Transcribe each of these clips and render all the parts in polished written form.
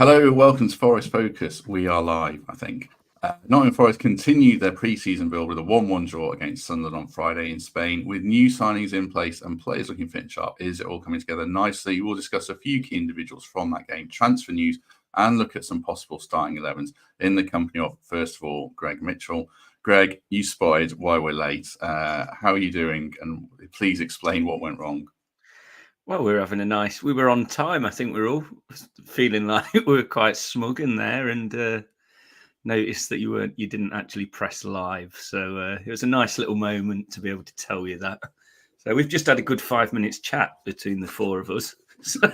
Hello, welcome to Forest Focus. We are live, I think. Nottingham Forest continued their pre-season build with a 1-1 draw against Sunderland on Friday in Spain. With new signings in place and players looking fit and sharp, is it all coming together nicely? We'll discuss a few key individuals from that game, transfer news, and look at some possible starting 11s in the company of, first of all, Greg Mitchell. Greg, you spotted why we're late. How are you doing? And please explain what went wrong. Well, we were on time. I think we were all feeling like we were quite smug in there, and noticed that you didn't actually press live. So it was a nice little moment to be able to tell you that. So we've just had a good 5 minutes chat between the four of us. So,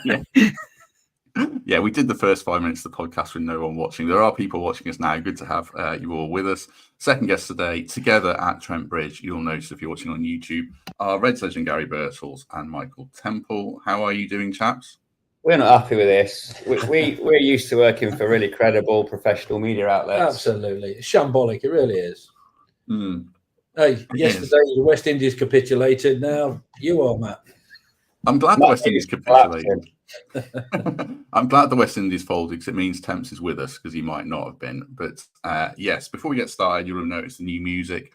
yeah, we did the first 5 minutes of the podcast with no one watching. There are people watching us now. Good to have you all with us. Second guest today, together at Trent Bridge. You'll notice if you're watching on YouTube, are Reds legend Garry Birtles and Michael Temple. How are you doing, chaps? We're not happy with this. We're used to working for really credible professional media outlets. Absolutely. It's shambolic. It really is. Hey, yesterday the West Indies capitulated. Now you are, Matt. I'm glad the West Indies capitulated. I'm glad the West Indies folded because it means Temps is with us because he might not have been. But yes, before we get started, you'll have noticed the new music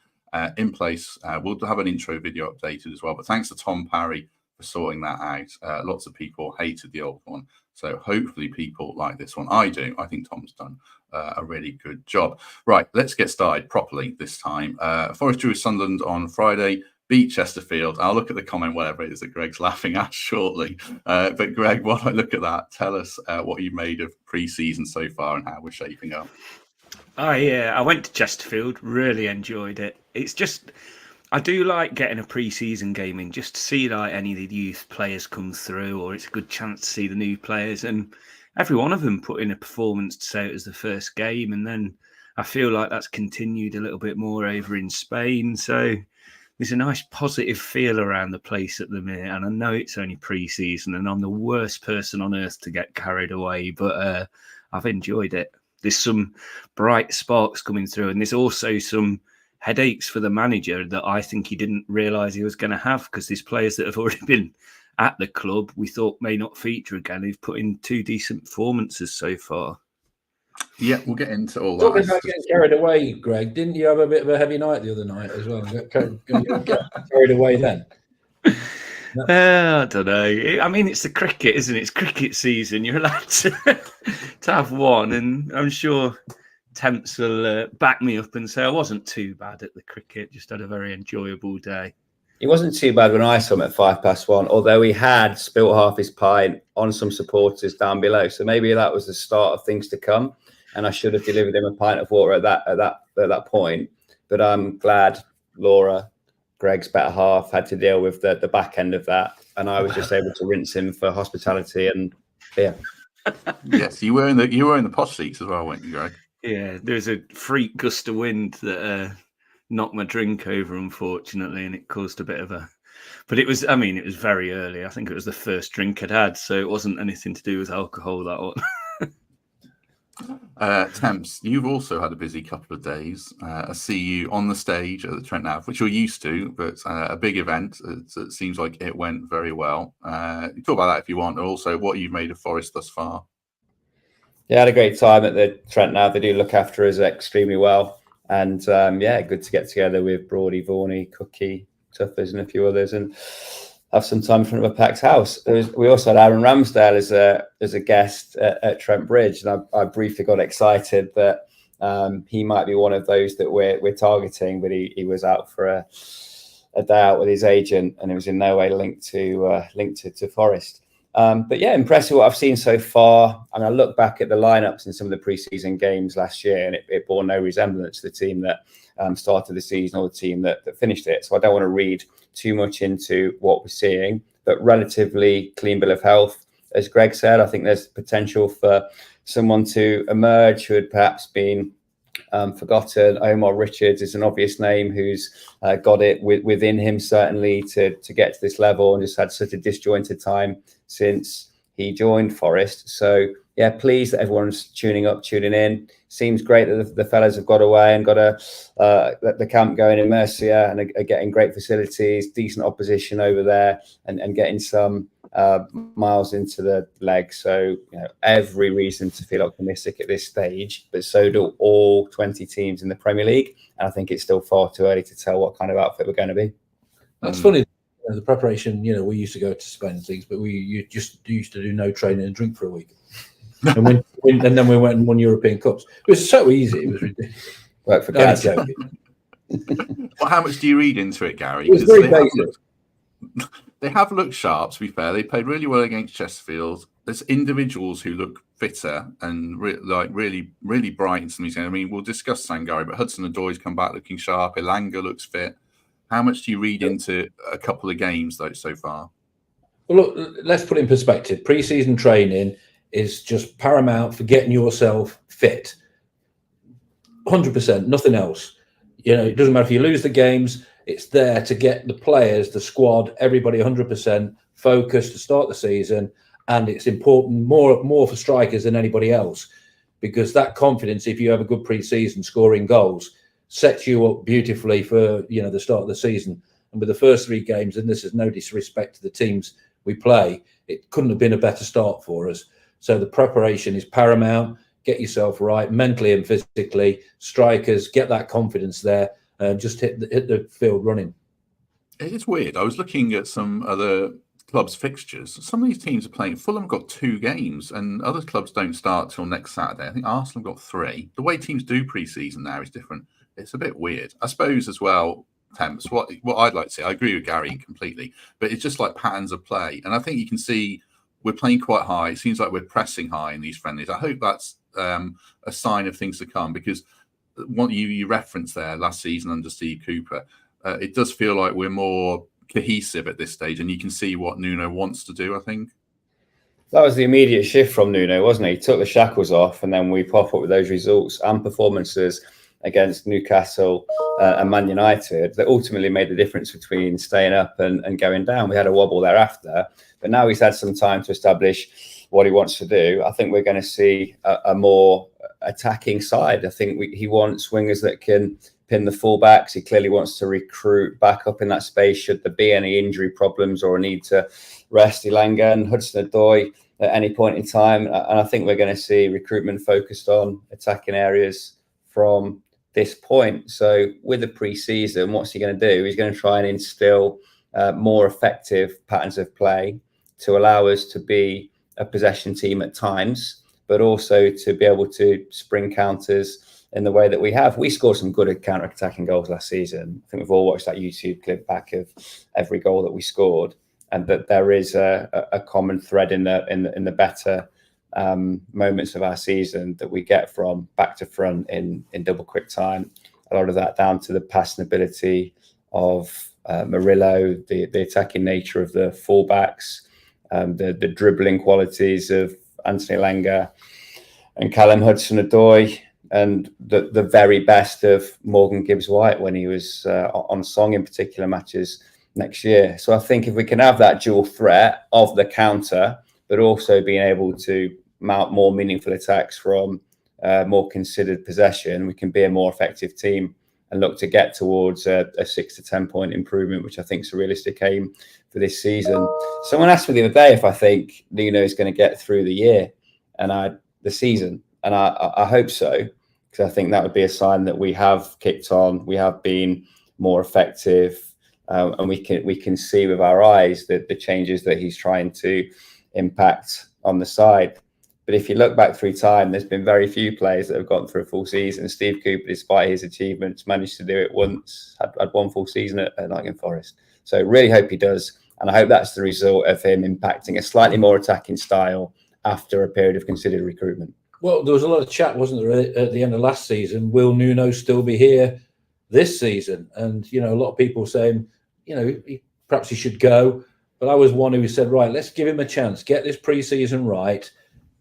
in place. We'll have an intro video updated as well. But thanks to Tom Parry for sorting that out. Lots of people hated the old one. So hopefully people like this one. I do. I think Tom's done a really good job. Right, let's get started properly this time. Forest drew with Sunderland on Friday. Beat Chesterfield. I'll look at the comment, whatever it is that Greg's laughing at shortly. But Greg, while I look at that, tell us what you made of pre-season so far and how we're shaping up. I went to Chesterfield, really enjoyed it. It's just, I do like getting a pre-season game in just to see like any of the youth players come through, or it's a good chance to see the new players. And every one of them put in a performance to say it was the first game. And then I feel like that's continued a little bit more over in Spain. So there's a nice positive feel around the place at the minute, and I know it's only pre-season and I'm the worst person on earth to get carried away, but I've enjoyed it. There's some bright sparks coming through, and there's also some headaches for the manager that I think he didn't realise he was going to have, because there's players that have already been at the club we thought may not feature again. He's put in 2 decent performances so far. Yeah, we'll get into all that. Talking about getting carried away, Greg, didn't you have a bit of a heavy night the other night as well? Get carried away then? I don't know. I mean, it's the cricket, isn't it? It's cricket season. You're allowed to have one, and I'm sure Temps will back me up and say I wasn't too bad at the cricket, just had a very enjoyable day. It wasn't too bad when I saw him at 1:05, although he had spilt half his pint on some supporters down below. So maybe that was the start of things to come, and I should have delivered him a pint of water at that point. But I'm glad Laura, Greg's better half, had to deal with the back end of that, and I was just able to rinse him for hospitality and beer. Yes, you were in the posh seats as well, weren't you, Greg? Yeah, there was a freak gust of wind that knocked my drink over, unfortunately, and it caused a bit of a... But it was very early. I think it was the first drink I'd had, so it wasn't anything to do with alcohol, that one. Temps, you've also had a busy couple of days. I see you on the stage at the Trent Nav, which you're used to, but a big event. It seems like it went very well. You talk about that if you want, and also what you've made of Forest thus far. Yeah, I had a great time at the Trent Nav. They do look after us extremely well. And good to get together with Broady, Vaughney, Cookie, Tuffers, and a few others, and have some time in front of a packed house. We also had Aaron Ramsdale as a guest at Trent Bridge, and I briefly got excited that he might be one of those that we're targeting, but he was out for a day out with his agent, and it was in no way linked to Forest. But yeah, impressive what I've seen so far. I mean, I look back at the lineups in some of the preseason games last year, and it bore no resemblance to the team that started the season or the team that finished it. So I don't want to read too much into what we're seeing, but relatively clean bill of health. As Greg said, I think there's potential for someone to emerge who had perhaps been forgotten. Omar Richards is an obvious name who's got it within him, certainly, to get to this level, and just had such a disjointed time since he joined Forest. So yeah, pleased that everyone's tuning in. Seems great that the fellas have got away and got the camp going in Murcia and are getting great facilities, decent opposition over there, and getting some miles into the leg. So, every reason to feel optimistic at this stage, but so do all 20 teams in the Premier League. And I think it's still far too early to tell what kind of outfit we're going to be. That's funny. The preparation, we used to go to Spain and things, but you just used to do no training and drink for a week. And then we went and won European Cups. It was so easy. It was ridiculous. Work for guys. Well, how much do you read into it, Gary? It was very basic. They have looked sharp, to be fair. They played really well against Chesterfield. There's individuals who look fitter and really bright in some of these games. I mean, we'll discuss Sangari, but Hudson-Odoi's come back looking sharp. Elanga looks fit. How much do you read into a couple of games, though, so far? Well, look, let's put it in perspective. Pre-season training is just paramount for getting yourself fit. 100%, nothing else. It doesn't matter if you lose the games. It's there to get the players, the squad, everybody 100% focused to start the season. And it's important more for strikers than anybody else, because that confidence, if you have a good pre-season scoring goals, sets you up beautifully for the start of the season. And with the first 3 games, and this is no disrespect to the teams we play, it couldn't have been a better start for us. So the preparation is paramount. Get yourself right mentally and physically. Strikers, get that confidence there. Just hit the field running. It's weird. I was looking at some other clubs' fixtures. Some of these teams are playing. Fulham got 2 games, and other clubs don't start till next Saturday. I think Arsenal got 3. The way teams do pre-season now is different. It's a bit weird. I suppose as well, Temps, what I'd like to see, I agree with Gary completely, but it's just like patterns of play. And I think you can see we're playing quite high. It seems like we're pressing high in these friendlies. I hope that's a sign of things to come, because what you referenced there last season under Steve Cooper, it does feel like we're more cohesive at this stage, and you can see what Nuno wants to do, I think. That was the immediate shift from Nuno, wasn't it? He took the shackles off, and then we pop up with those results and performances against Newcastle and Man United that ultimately made the difference between staying up and going down. We had a wobble thereafter, but now he's had some time to establish what he wants to do. I think we're going to see a more attacking side. I think he wants wingers that can pin the fullbacks. He clearly wants to recruit back up in that space should there be any injury problems or a need to rest Elanga and Hudson-Odoi at any point in time. And I think we're going to see recruitment focused on attacking areas from this point. So with the pre-season, what's he going to do? He's going to try and instill more effective patterns of play to allow us to be a possession team at times, but also to be able to spring counters in the way that we have. We scored some good counter-attacking goals last season. I think we've all watched that YouTube clip back of every goal that we scored, and that there is a common thread in the better moments of our season that we get from back to front in double quick time. A lot of that down to the passing ability of Murillo, the attacking nature of the fullbacks, the dribbling qualities of Anthony Elanga and Callum Hudson-Odoi, and the very best of Morgan Gibbs-White when he was on song in particular matches next year. So I think if we can have that dual threat of the counter, but also being able to mount more meaningful attacks from more considered possession, we can be a more effective team and look to get towards a 6 to 10 point improvement, which I think is a realistic aim for this season. Someone asked me the other day if I think Nuno is going to get through the season, and I hope so, because I think that would be a sign that we have kicked on, we have been more effective, and we can see with our eyes the changes that he's trying to impact on the side. But if you look back through time, there's been very few players that have gone through a full season. Steve Cooper, despite his achievements, managed to do it once, had one full season at Nottingham Forest. So really hope he does. And I hope that's the result of him impacting a slightly more attacking style after a period of considered recruitment. Well, there was a lot of chat, wasn't there, at the end of last season? Will Nuno still be here this season? And, a lot of people saying, perhaps he should go. But I was one who said, right, let's give him a chance. Get this pre-season right.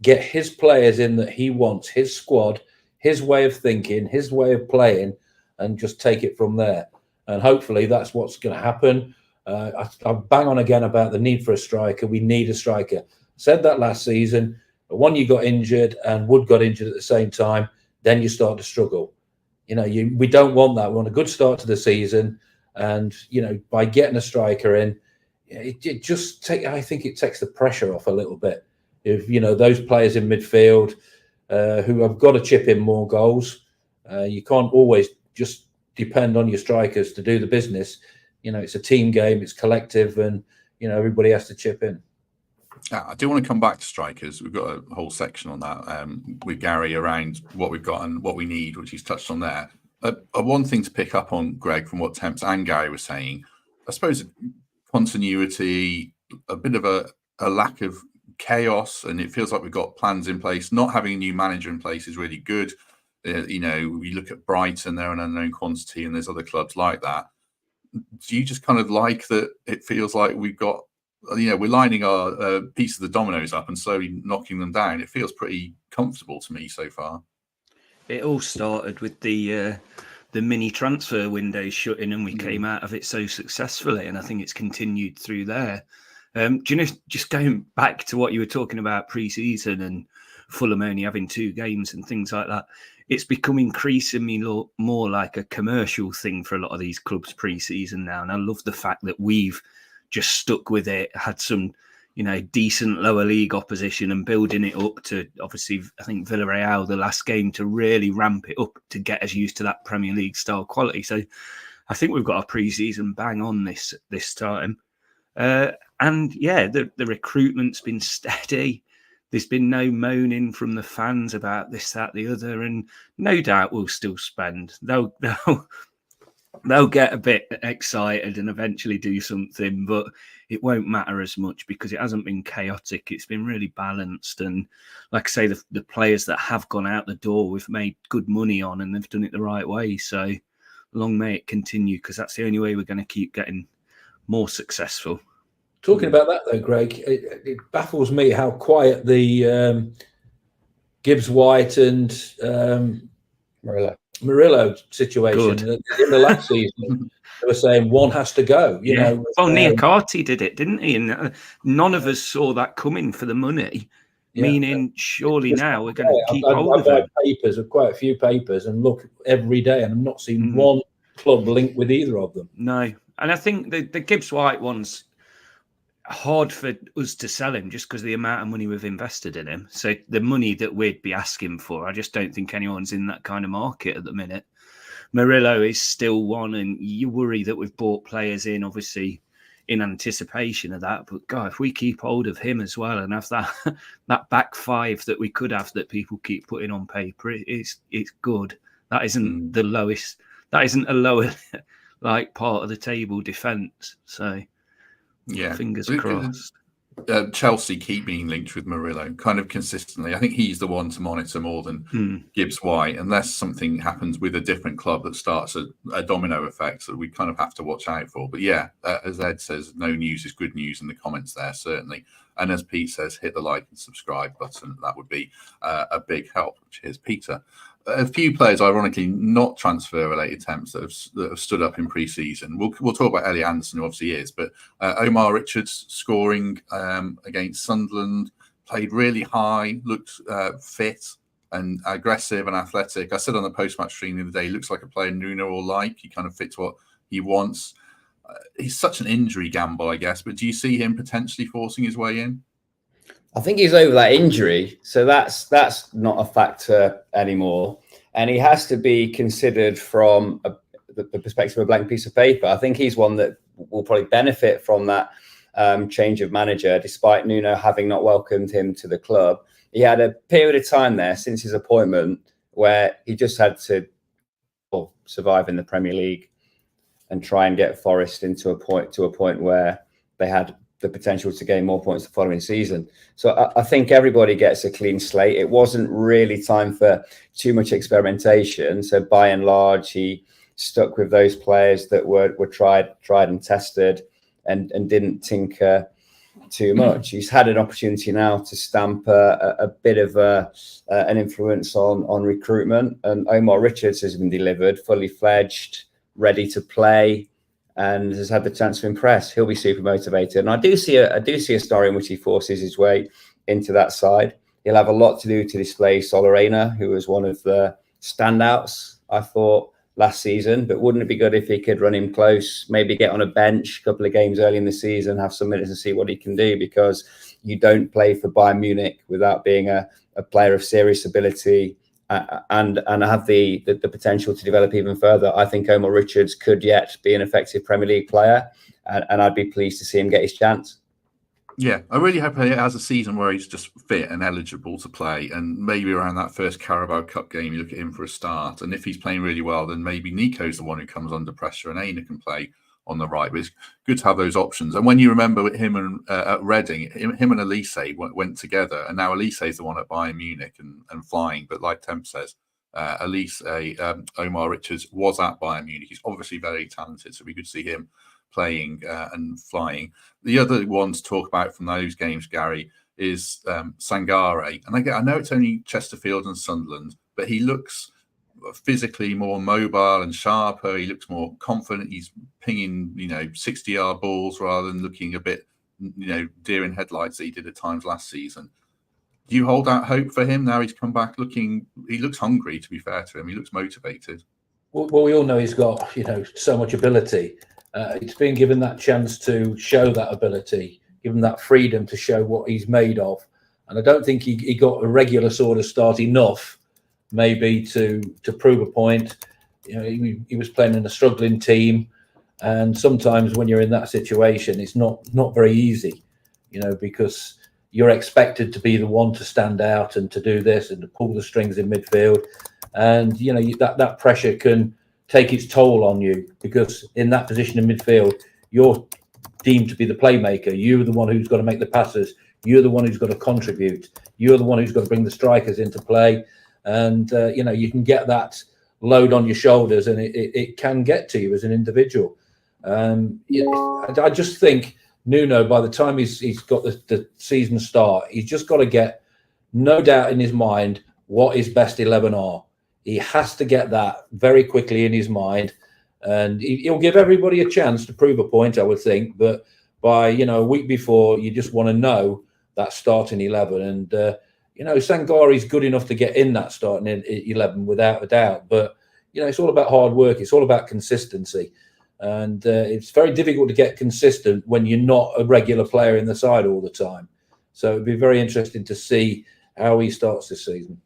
Get his players in that he wants, his squad, his way of thinking, his way of playing, and just take it from there. And hopefully that's what's going to happen. I bang on again about the need for a striker. We need a striker. Said that last season. When you got injured and Wood got injured at the same time, then you start to struggle. We don't want that. We want a good start to the season. And, by getting a striker in, it just I think it takes the pressure off a little bit. If those players in midfield who have got to chip in more goals, you can't always just depend on your strikers to do the business. It's a team game, it's collective, and everybody has to chip in. I do want to come back to strikers. We've got a whole section on that with Garry around what we've got and what we need, which he's touched on there. One thing to pick up on, Greg, from what Temps and Garry were saying, I suppose continuity, a bit of a lack of chaos, and it feels like we've got plans in place. Not having a new manager in place is really good. We look at Brighton, they're an unknown quantity, and there's other clubs like that. Do you just kind of like that it feels like we've got, we're lining our piece of the dominoes up and slowly knocking them down? It feels pretty comfortable to me so far. It all started with the mini transfer window shutting, and we came out of it so successfully, and I think it's continued through there. Do you know, just going back to what you were talking about pre-season and Fulham only having 2 games and things like that, it's become increasingly more like a commercial thing for a lot of these clubs pre-season now. And I love the fact that we've just stuck with it, had some, decent lower league opposition and building it up to, obviously, I think Villarreal, the last game, to really ramp it up to get us used to that Premier League style quality. So I think we've got a pre-season bang on this time. And yeah, the recruitment's been steady. There's been no moaning from the fans about this, that, the other, and no doubt we'll still spend. They'll get a bit excited and eventually do something, but it won't matter as much because it hasn't been chaotic. It's been really balanced, and like I say, the players that have gone out the door, we've made good money on, and they've done it the right way. So long may it continue, because that's the only way we're going to keep getting more successful. Talking about that though, Greg, it baffles me how quiet the Gibbs White and Murillo situation. Good. In the last season, they were saying one has to go. You know, Niakate did it, didn't he? And none of us saw that coming for the money. Yeah. Meaning, surely now we're going to keep hold of it. Papers, quite a few papers, and look every day, and I've not seen one club linked with either of them. No, and I think the Gibbs White one's hard for us to sell him just because of the amount of money we've invested in him. So the money that we'd be asking for, I just don't think anyone's in that kind of market at the minute. Murillo is still one, and you worry that we've bought players in, obviously, in anticipation of that. But God, if we keep hold of him as well and have that back five that we could have that people keep putting on paper, it's good. That isn't the lowest. That isn't a lower like part of the table defence. So yeah, fingers crossed. Chelsea keep being linked with Murillo kind of consistently. I think he's the one to monitor more than Gibbs White, unless something happens with a different club that starts a domino effect that we kind of have to watch out for. But yeah, as Ed says, no news is good news in the comments there, certainly. And as Pete says, hit the like and subscribe button. That would be a big help. Cheers, Peter. A few players, ironically, not transfer-related attempts that have stood up in pre-season. We'll talk about Elliot Anderson, who obviously is, but Omar Richards scoring against Sunderland, played really high, looked fit and aggressive and athletic. I said on the post-match stream the other day, he looks like a player Nuno will like. He kind of fits what he wants. He's such an injury gamble, I guess, but do you see him potentially forcing his way in? I think he's over that injury, so that's not a factor anymore. And he has to be considered from the perspective of a blank piece of paper. I think he's one that will probably benefit from that change of manager, despite Nuno having not welcomed him to the club. He had a period of time there since his appointment where he just had to survive in the Premier League and try and get Forest into a point where they had the potential to gain more points the following season. So I think everybody gets a clean slate. It wasn't really time for too much experimentation. So by and large, he stuck with those players that were tried and tested and didn't tinker too much. He's had an opportunity now to stamp a bit of an influence on recruitment. And Omar Richards has been delivered, fully fledged, ready to play, and has had the chance to impress. He'll be super motivated. And I do see a story in which he forces his way into that side. He'll have a lot to do to display Solarena, who was one of the standouts, I thought, last season, but wouldn't it be good if he could run him close, maybe get on a bench a couple of games early in the season, have some minutes and see what he can do? Because you don't play for Bayern Munich without being a player of serious ability and have the potential to develop even further. I think Omar Richards could yet be an effective Premier League player, and I'd be pleased to see him get his chance. Yeah, I really hope he has a season where he's just fit and eligible to play, and maybe around that first Carabao Cup game, you look at him for a start. And if he's playing really well, then maybe Nico's the one who comes under pressure, and Aina can play on the right. But it's good to have those options. And when you remember him and at Reading, him and Elise went together, and now Elise is the one at Bayern Munich and flying. But like Temp says, Elise, Omar Richards was at Bayern Munich. He's obviously very talented, so we could see him playing and flying. The other one to talk about from those games, Gary, is Sangare. And I know it's only Chesterfield and Sunderland, but he looks physically more mobile and sharper. He looks more confident. He's pinging, 60-yard balls rather than looking a bit, deer in headlights that he did at times last season. Do you hold out hope for him now? He's come back he looks hungry, to be fair to him. He looks motivated. Well, we all know he's got, so much ability. It's been given that chance to show that ability, given that freedom to show what he's made of. And I don't think he got a regular sort of start enough, maybe to prove a point. He was playing in a struggling team. And sometimes when you're in that situation, it's not very easy, because you're expected to be the one to stand out and to do this and to pull the strings in midfield. And, that pressure can take its toll on you, because in that position in midfield, you're deemed to be the playmaker. You're the one who's got to make the passes. You're the one who's got to contribute. You're the one who's got to bring the strikers into play. And, you can get that load on your shoulders, and it can get to you as an individual. I just think Nuno, by the time he's got the season start, he's just got to get no doubt in his mind what his best 11 are. He has to get that very quickly in his mind, and he'll give everybody a chance to prove a point, I would think. But by, a week before, you just want to know that starting 11. And, Sangari's good enough to get in that starting 11 without a doubt. But, it's all about hard work. It's all about consistency. And it's very difficult to get consistent when you're not a regular player in the side all the time. So it'd be very interesting to see how he starts this season.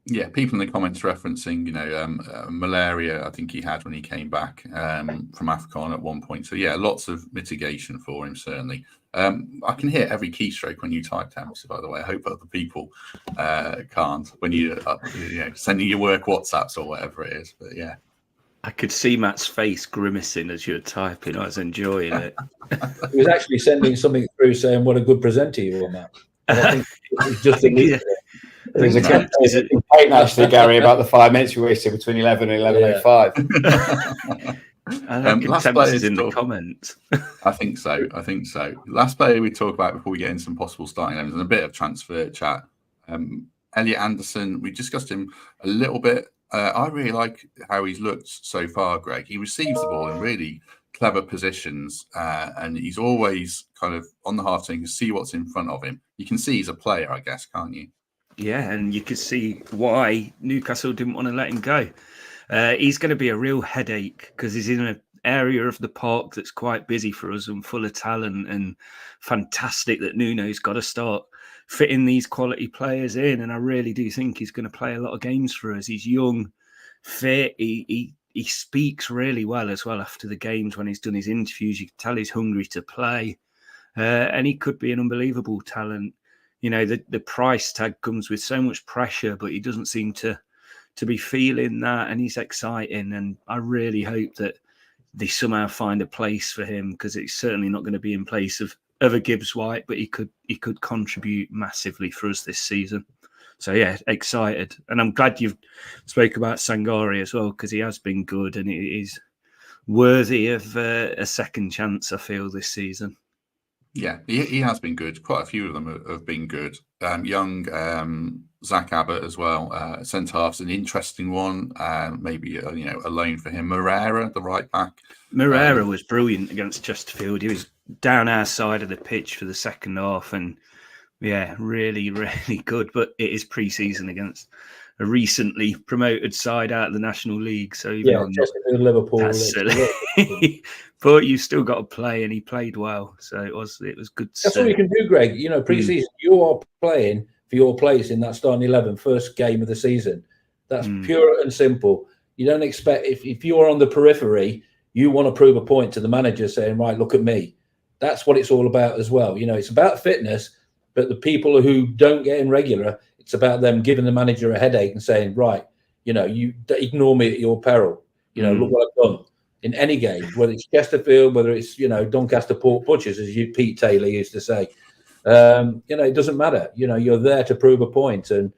Yeah, people in the comments referencing, malaria, I think he had when he came back from AFCON at one point. So, yeah, lots of mitigation for him, certainly. I can hear every keystroke when you type, Temps, by the way. I hope other people can't when you're sending your work WhatsApps or whatever it is. But, yeah. I could see Matt's face grimacing as you were typing. I was enjoying it. He was actually sending something through saying, what a good presenter you were, Matt. And I think it's just a There's a complaint, actually, Gary, about the 5 minutes we wasted between 11 and 11:05. I think Temps is in the comments. I think so. Last player we talk about before we get into some possible starting elements and a bit of transfer chat. Elliot Anderson, we discussed him a little bit. I really like how he's looked so far, Greg. He receives the ball in really clever positions, and he's always kind of on the half turn. You can see what's in front of him. You can see he's a player, I guess, can't you? Yeah, and you could see why Newcastle didn't want to let him go. He's going to be a real headache because he's in an area of the park that's quite busy for us and full of talent, and fantastic that Nuno's got to start fitting these quality players in. And I really do think he's going to play a lot of games for us. He's young, fit. He speaks really well as well after the games when he's done his interviews. You can tell he's hungry to play, and he could be an unbelievable talent. The price tag comes with so much pressure, but he doesn't seem to be feeling that, and he's exciting. And I really hope that they somehow find a place for him, because it's certainly not going to be in place of a Gibbs White, but he could contribute massively for us this season. So yeah, excited, and I'm glad you've spoke about Sangare as well, because he has been good and he is worthy of a second chance, I feel, this season. Yeah, he has been good. Quite a few of them have been good. Young Zach Abbott as well. Centre half's an interesting one. Maybe a loan for him. Moreira, the right back. Moreira was brilliant against Chesterfield. He was down our side of the pitch for the second half, and yeah, really, really good. But it is pre-season against a recently promoted side out of the National League. So even Yeah, Chesterfield, Liverpool. that's silly. But you still got to play, and he played well. So it was good to That's see. all you can do, Greg. You know, pre-season, you are playing for your place in that starting 11, first game of the season. That's pure and simple. You don't expect, if you're on the periphery, you want to prove a point to the manager saying, right, look at me. That's what it's all about as well. You know, it's about fitness, but the people who don't get in regular, it's about them giving the manager a headache and saying, right, you know, you ignore me at your peril. You know, look what I've done in any game, whether it's Chesterfield, whether it's, you know, Doncaster Port Butchers, as Pete Taylor used to say. You know, it doesn't matter. You know, you're there to prove a point. And,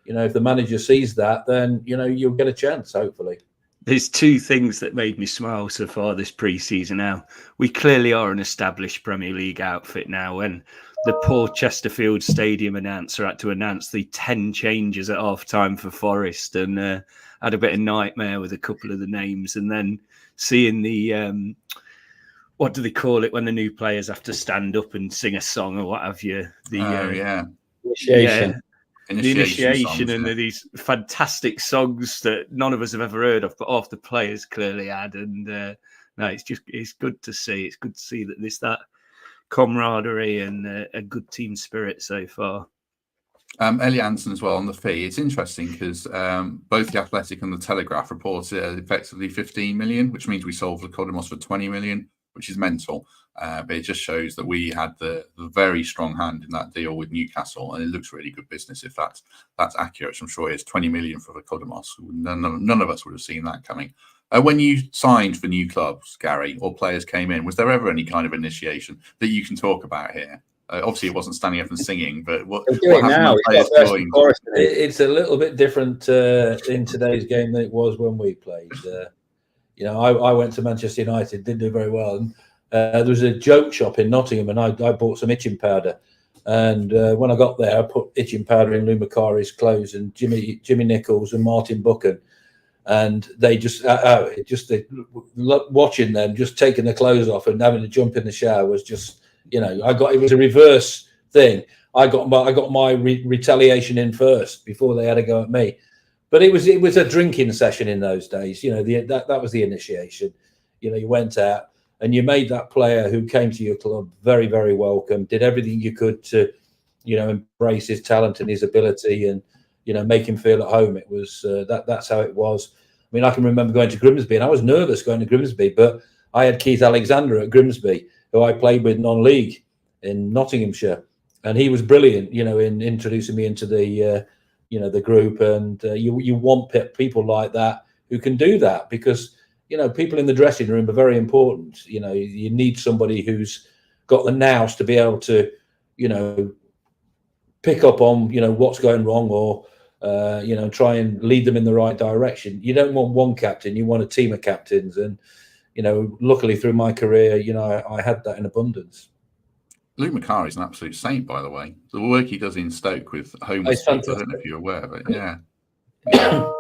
you know, if the manager sees that, then, you know, you'll get a chance, hopefully. There's two things that made me smile so far this pre-season. Now, we clearly are an established Premier League outfit now, and the poor Chesterfield Stadium announcer had to announce the 10 changes at half-time for Forest, and had a bit of nightmare with a couple of the names. And then seeing the, what do they call it when the new players have to stand up and sing a song or what have you? Initiation. Yeah. The initiation songs, and these fantastic songs that none of us have ever heard of, but half the players clearly had. And no, it's good to see. It's good to see that there's that camaraderie and a good team spirit so far. Elliot Anderson as well on the fee. It's interesting because both the Athletic and the Telegraph reported effectively 15 million, which means we sold Nicodemos for 20 million, which is mental. But it just shows that we had the very strong hand in that deal with Newcastle, and it looks really good business if that's accurate. I'm sure it's 20 million for Nicodemos. None of us would have seen that coming. When you signed for new clubs, Gary, or players came in, was there ever any kind of initiation that you can talk about here? Obviously, it wasn't standing up and singing, but what happened now? when players joined? It's a little bit different in today's game than it was when we played. You know, I went to Manchester United, didn't do very well. And, there was a joke shop in Nottingham, and I bought some itching powder. And when I got there, I put itching powder in Lou Macari's clothes and Jimmy Nichols and Martin Buchan. And they watching them just taking their clothes off and having to jump in the shower was just, you know, it was a reverse thing. I got my retaliation in first before they had to go at me. But it was a drinking session in those days. You know, that was the initiation. You know, you went out and you made that player who came to your club very, very welcome, did everything you could to, you know, embrace his talent and his ability and, you know, make him feel at home. It was that's how it was. I mean, I can remember going to Grimsby, and I was nervous going to Grimsby, but I had Keith Alexander at Grimsby, who I played with non-league in Nottinghamshire, and he was brilliant, you know, in introducing me into the, you know, the group. And you want people like that who can do that, because, you know, people in the dressing room are very important. You know, you need somebody who's got the nous to be able to, you know, pick up on, you know, what's going wrong, or, you know, try and lead them in the right direction. You don't want one captain, you want a team of captains. And, you know, luckily through my career, you know, I had that in abundance. Luke Macari is an absolute saint, by the way. The work he does in Stoke with homeless people, I don't know if you're aware of it. Yeah.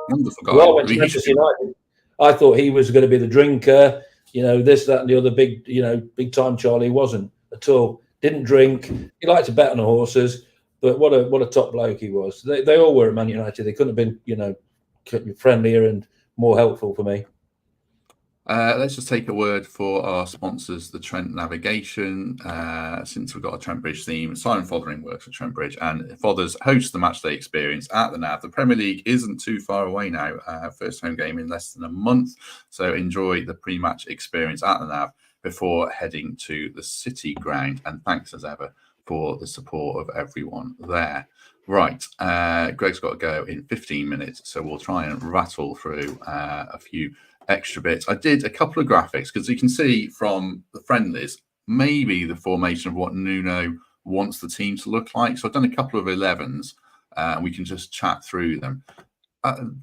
Wonderful guy. Well, I went to Manchester United. I thought he was going to be the drinker, you know, this, that, and the other big, you know, big time Charlie. He wasn't at all. Didn't drink. He liked to bet on the horses, but what a top bloke he was. They all were at Man United. They couldn't have been, you know, friendlier and more helpful for me. Let's just take a word for our sponsors, the Trent Navigation. Since we've got a Trent Bridge theme, Simon Fothering works at Trent Bridge, and Fothers hosts the matchday experience at the Nav. The Premier League isn't too far away now. First home game in less than a month, so enjoy the pre-match experience at the Nav before heading to the City Ground. And thanks as ever for the support of everyone there. Right, Greg's got to go in 15 minutes, so we'll try and rattle through a few extra bits. I did a couple of graphics because you can see from the friendlies maybe the formation of what Nuno wants the team to look like. So I've done a couple of 11s and we can just chat through them.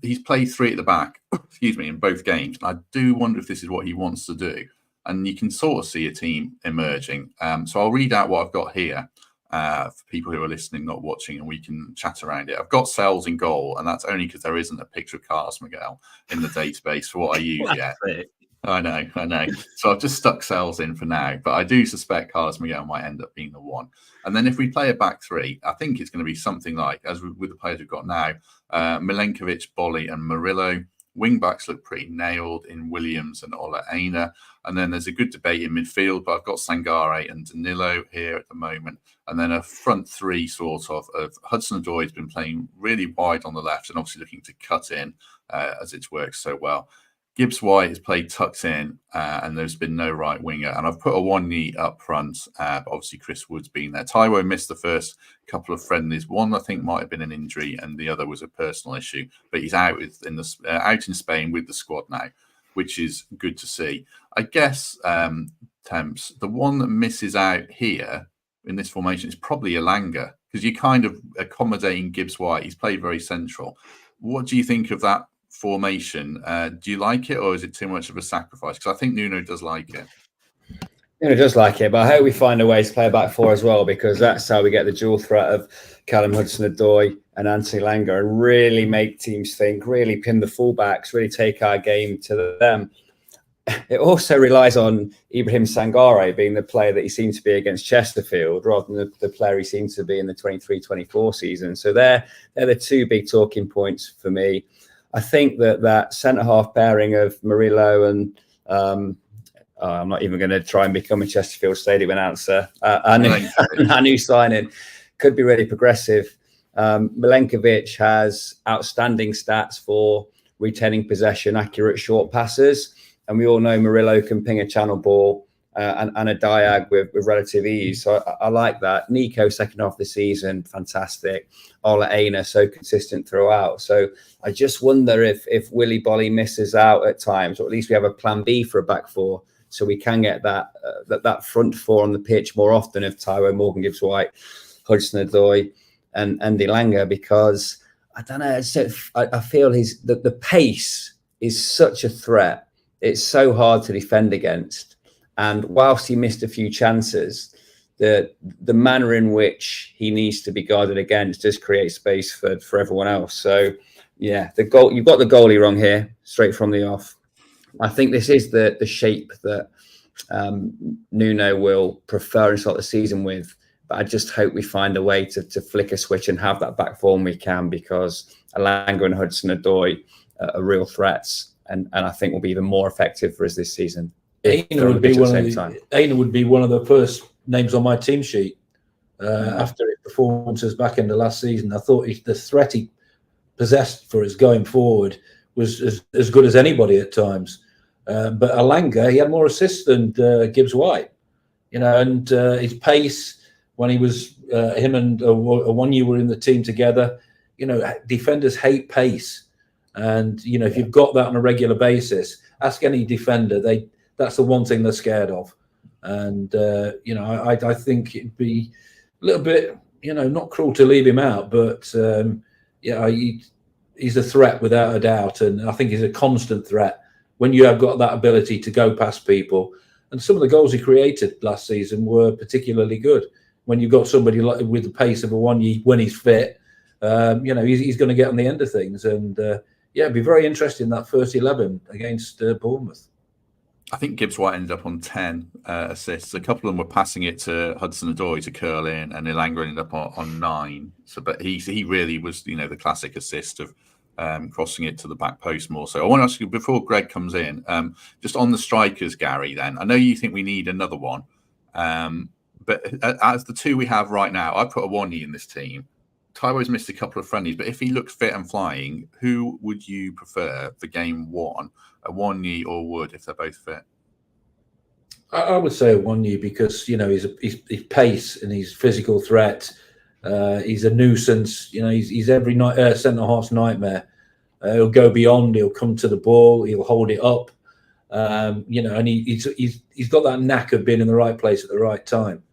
He's played 3 at the back, excuse me, in both games. I do wonder if this is what he wants to do, and you can sort of see a team emerging. So I'll read out what I've got here for people who are listening, not watching, and we can chat around it. I've got Sells in goal, and that's only because there isn't a picture of Carlos Miguel in the database for what I use yet. I know. So I've just stuck Sells in for now, but I do suspect Carlos Miguel might end up being the one. And then if we play a back three, I think it's going to be something like, as with the players we've got now, Milenkovic, Bolly and Murillo. Wing backs look pretty nailed in Williams and Ola Aina. And then there's a good debate in midfield, but I've got Sangare and Danilo here at the moment. And then a front three sort of Hudson-Odoi has been playing really wide on the left and obviously looking to cut in as it's worked so well. Gibbs-White has played tucked in, and there's been no right winger. And I've put Awoniyi up front, but obviously Chris Wood's been there. Taiwo missed the first couple of friendlies. One, I think, might have been an injury, and the other was a personal issue. But he's out out in Spain with the squad now, which is good to see. I guess, Temps, the one that misses out here in this formation is probably Elanga, because you're kind of accommodating Gibbs-White. He's played very central. What do you think of that formation? Do you like it, or is it too much of a sacrifice? Because I think Nuno does like it. Nuno does like it, but I hope we find a way to play a back four as well, because that's how we get the dual threat of Callum Hudson-Odoi and Anthony Elanga and really make teams think, really pin the fullbacks, really take our game to them. It also relies on Ibrahim Sangare being the player that he seems to be against Chesterfield rather than the player he seems to be in the 23-24 season. So they're the two big talking points for me. I think that centre-half pairing of Murillo and I'm not even going to try and become a Chesterfield Stadium announcer. Our new signing could be really progressive. Milenkovic has outstanding stats for retaining possession, accurate short passes. And we all know Murillo can ping a channel ball and a diag with relative ease. So I like that. Nico, second half of the season, fantastic. Ola Aina, so consistent throughout. So I just wonder if Willy Bolly misses out at times, or at least we have a plan B for a back four, so we can get that front four on the pitch more often of Taiwo, Morgan Gibbs-White, Hudson-Odoi and Elanga, because I don't know. I feel the pace is such a threat. It's so hard to defend against. And whilst he missed a few chances, the manner in which he needs to be guarded against does create space for everyone else. So, yeah, you've got the goalie wrong here, straight from the off. I think this is the shape that Nuno will prefer and start the season with. But I just hope we find a way to flick a switch and have that back four when we can, because Elanga and Hudson-Odoi are real threats. And I think will be even more effective for us this season. Aina would be one of the first names on my team sheet after his performances back in the last season. I thought the threat he possessed for us going forward was as good as anybody at times. But Elanga, he had more assists than Gibbs-White, and his pace when he was him and Awoniyi were in the team together. Defenders hate pace. And, if you've got that on a regular basis, ask any defender, that's the one thing they're scared of. And, I think it'd be a little bit, not cruel to leave him out, but, he's a threat without a doubt. And I think he's a constant threat when you have got that ability to go past people. And some of the goals he created last season were particularly good. When you've got somebody with the pace of Awoniyi when he's fit, he's going to get on the end of things. And, it'd be very interesting, that first 11 against Bournemouth. I think Gibbs-White ended up on 10 assists. A couple of them were passing it to Hudson-Odoi to curl in, and Elanga ended up on 9. So, but he really was, the classic assist of crossing it to the back post more. So I want to ask you, before Greg comes in, just on the strikers, Gary, then. I know you think we need another one, but as the two we have right now, I put Awoniyi in this team. Taiwo's missed a couple of friendlies, but if he looks fit and flying, who would you prefer for game one, Awoniyi or Wood, if they're both fit? I would say Awoniyi because, his pace and his physical threat. He's a nuisance. He's every centre-half's nightmare. He'll go beyond. He'll come to the ball. He'll hold it up. And he's got that knack of being in the right place at the right time.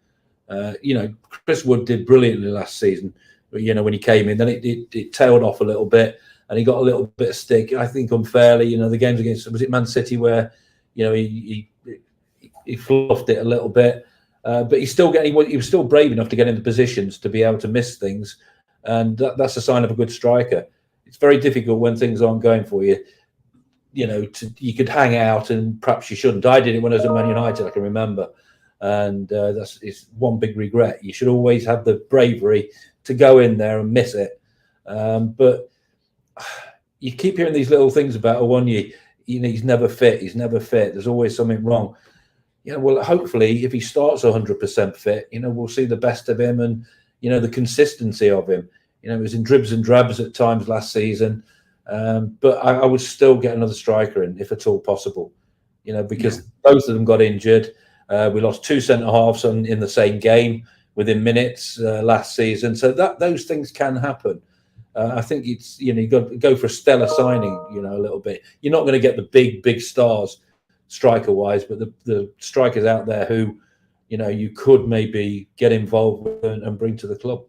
Chris Wood did brilliantly last season. When he came in, then it tailed off a little bit, and he got a little bit of stick. I think unfairly, the games against, was it Man City, where he fluffed it a little bit, but he was still brave enough to get into positions to be able to miss things, and that's a sign of a good striker. It's very difficult when things aren't going for you. you could hang out and perhaps you shouldn't. I did it when I was at Man United, I can remember. And it's one big regret. You should always have the bravery to go in there and miss it. But you keep hearing these little things about Awoniyi. He's never fit. He's never fit. There's always something wrong. Well, hopefully, if he starts 100% fit, we'll see the best of him and, the consistency of him. It was in dribs and drabs at times last season. But I would still get another striker in, if at all possible, because both of them got injured. We lost 2 centre-halves in the same game within minutes last season. So those things can happen. I think it's, you've got to go for a stellar signing, a little bit. You're not going to get the big stars striker-wise, but the strikers out there who, you could maybe get involved with and bring to the club.